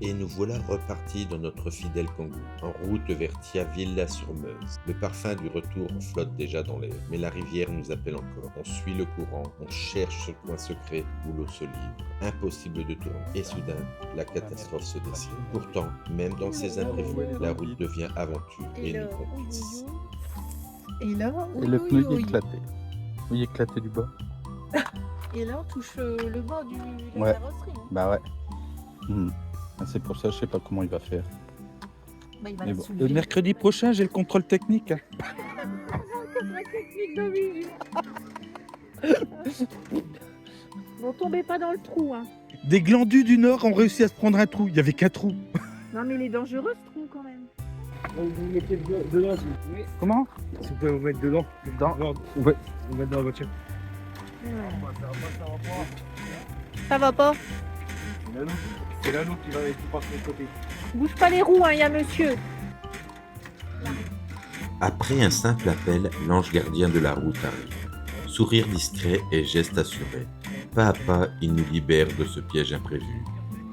Et nous voilà repartis dans notre fidèle Kangoo, en route vers Thionville-la-sur-Meuse. Le parfum du retour flotte déjà dans l'air, mais la rivière nous appelle encore. On suit le courant, on cherche ce coin secret où l'eau se livre. Impossible de tourner. Et soudain, la catastrophe se dessine. Pourtant, même dans ces imprévus, la route devient aventure et nous complice. Et là, Et le pneu il est éclaté. Il est éclaté du bas. Et là, on touche le bas de la Ouais. carrosserie. Hein. Bah ouais. C'est pour ça, je sais pas comment il va faire. Bah, il va Mais la bon. soulever. Le mercredi prochain, j'ai le contrôle technique. Bon, tombez pas dans le trou. Hein. Des glandus du Nord ont réussi à se prendre un trou. Il y avait 4 trous. Non, mais il est dangereux ce trou quand même. Vous mettez dedans, si vous pouvez. Comment? Si vous pouvez vous mettre dedans. Dans. Non, Ouais. vous mettre dans la voiture. Ça va pas. C'est l'anneau qui va qui passe de l'autre côté. Bouge pas les roues, hein, y a monsieur. Après un simple appel, l'ange gardien de la route arrive. Sourire discret et geste assuré. Pas à pas, il nous libère de ce piège imprévu.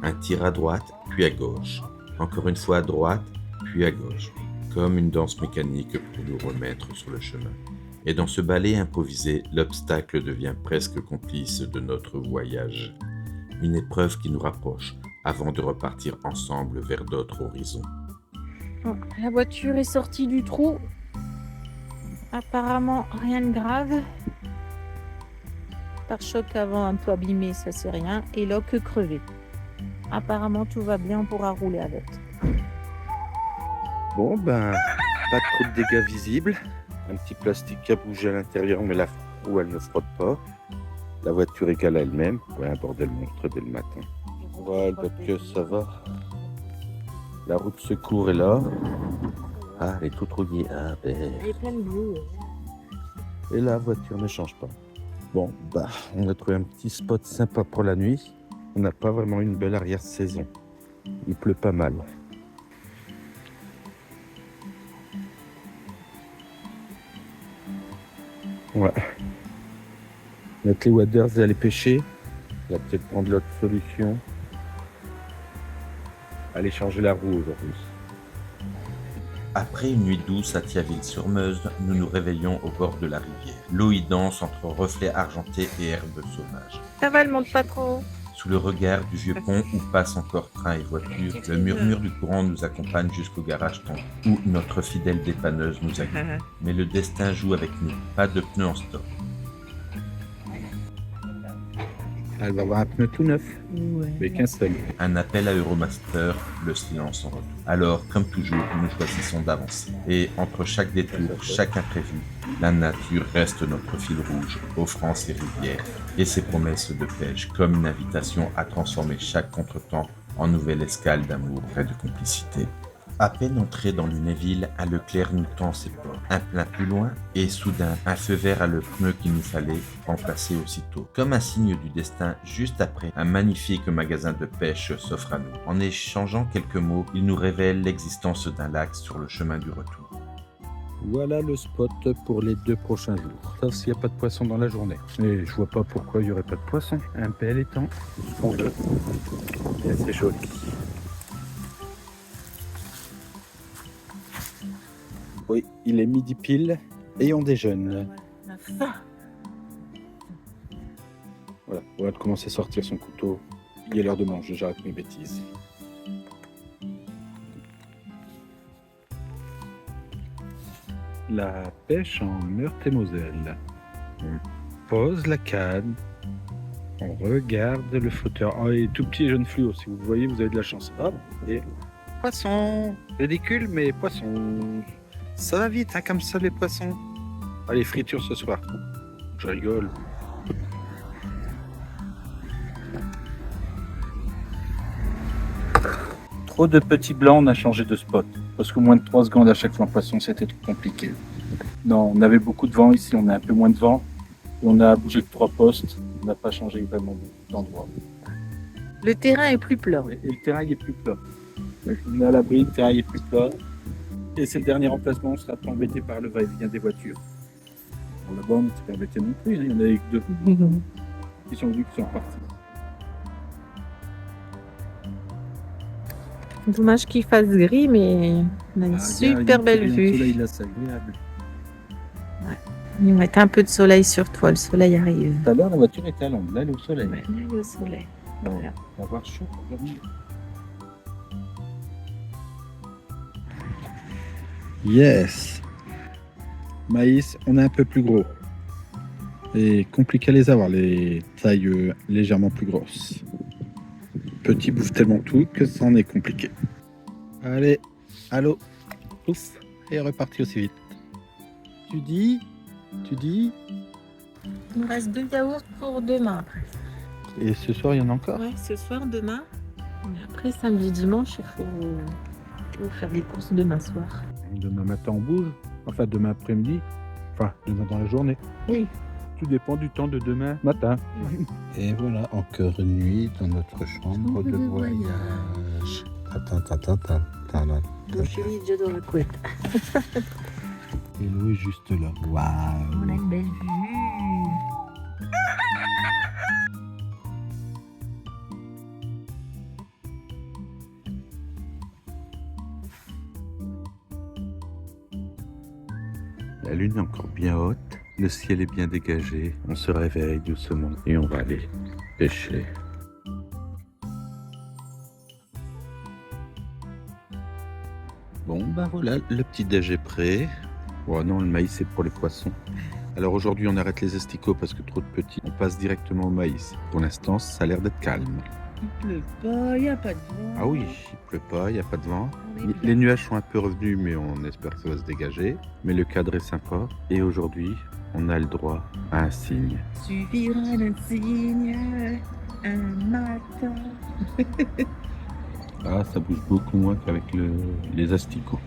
Un tir à droite, puis à gauche. Encore une fois à droite, puis à gauche. Comme une danse mécanique pour nous remettre sur le chemin. Et dans ce ballet improvisé, l'obstacle devient presque complice de notre voyage. Une épreuve qui nous rapproche avant de repartir ensemble vers d'autres horizons. Bon, la voiture est sortie du trou. Apparemment, rien de grave. Pare-choc avant un peu abîmé, ça c'est rien. Et là, que crevé. Apparemment, tout va bien, on pourra rouler avec. Bon, ben, pas trop de dégâts visibles. Un petit plastique qui a bougé à l'intérieur, mais la roue, elle ne frotte pas. La voiture égale à elle-même. Ouais, un bordel monstre dès le matin. Ouais, le que ça va. La route secours est là. Ah, elle est toute rouillée. Ah, ben. Elle est pleine de boue. Et la voiture ne change pas. Bon, bah, on a trouvé un petit spot sympa pour la nuit. On n'a pas vraiment une belle arrière-saison. Il pleut pas mal. Ouais. Mettre les waders et aller pêcher. On va peut-être prendre l'autre solution. Aller changer la roue aujourd'hui. Après une nuit douce à Thionville-sur-Meuse, nous nous réveillons au bord de la rivière. L'eau y danse entre reflets argentés et herbes sauvages. Ça va, elle monte pas trop. Sous le regard du vieux pont où passent encore trains et voitures, le murmure du courant nous accompagne jusqu'au garage Tanguy, où notre fidèle dépanneuse nous accueille. Mais le destin joue avec nous, pas de pneus en stock. Elle va avoir un pneu tout neuf, Ouais. mais qu'un seul. Un appel à Euromaster, le silence en retour. Alors, comme toujours, nous choisissons d'avancer. Et entre chaque détour, chaque imprévu, la nature reste notre fil rouge, offrant ses rivières et ses promesses de pêche, comme une invitation à transformer chaque contretemps en nouvelle escale d'amour et de complicité. À peine entré dans Lunéville, un Leclerc nous tend ses portes. Un plein plus loin, et soudain, un feu vert a le pneu qu'il nous fallait remplacer aussitôt. Comme un signe du destin, juste après, un magnifique magasin de pêche s'offre à nous. En échangeant quelques mots, il nous révèle l'existence d'un lac sur le chemin du retour. Voilà le spot pour les 2 prochains jours. Sauf s'il n'y a pas de poisson dans la journée. Et je vois pas pourquoi il n'y aurait pas de poisson. Un bel étang. Et c'est joli. Oui, il est midi pile et on déjeune. La faim. Voilà, on va commencer à sortir son couteau. Il est l'heure de manger, j'arrête mes bêtises. La pêche en Meurthe-et-Moselle. On pose la canne. On regarde le flotteur. Oh, il est tout petit et jaune fluo. Si vous le voyez, vous avez de la chance. Hop, et poisson. Ridicule, mais poisson. Ça va vite, hein, comme ça, les poissons. Allez, friture ce soir. Je rigole. Trop de petits blancs, on a changé de spot. Parce que moins de 3 secondes à chaque fois en poisson, c'était trop compliqué. Non, on avait beaucoup de vent ici, on a un peu moins de vent. On a bougé que 3 postes, on n'a pas changé vraiment d'endroit. Le terrain est plus plat. Et le terrain il est plus plat. On est à l'abri, le terrain il est plus plat. Et c'est le dernier emplacement, on sera pas embêté par le va-et-vient des voitures. Bon, là-bas, on ne s'est pas embêté non plus, hein. Il y en avait que 2 qui sont venus, qui sont partis. Dommage qu'il fasse gris, mais on a une super belle vue. Le soleil là, c'est agréable. Il va mettre un peu de soleil sur toi, le soleil arrive. Tout à l'heure, la voiture était à l'ombre. Là, elle est au soleil. Ouais, là, il est au soleil. Voilà. On va avoir chaud pour dormir. Yes. Maïs, on est un peu plus gros. Et compliqué à les avoir, les tailles légèrement plus grosses. Petit bouffe tellement tout que ça en est compliqué. Allez, allô, ouf, et reparti aussi vite. Tu dis. Il me reste 2 yaourts pour demain. Et ce soir, il y en a encore? Ouais, ce soir, demain. Mais après, samedi, dimanche, il faut faire des courses demain soir. Demain matin, on bouge. Enfin, demain après-midi. Enfin, demain dans la journée. Oui. Tout dépend du temps de demain matin. Et voilà, encore une nuit dans notre chambre de voyage. Mon chéri, j'adore le couette. Et l'eau est juste là. On a Waouh! une belle vue. La lune est encore bien haute, le ciel est bien dégagé. On se réveille doucement et on va aller pêcher. Bon, ben voilà, le petit déj est prêt. Oh non, le maïs c'est pour les poissons. Alors aujourd'hui, on arrête les asticots parce que trop de petits. On passe directement au maïs. Pour l'instant, ça a l'air d'être calme. Il pleut pas, il n'y a pas de vent. Ah oui, il pleut pas, il n'y a pas de vent. On est bien. Les nuages sont un peu revenus, mais on espère que ça va se dégager. Mais le cadre est sympa. Et aujourd'hui, on a le droit à un signe. Suffira d'un signe, un matin. Ah, ça bouge beaucoup moins qu'avec les asticots.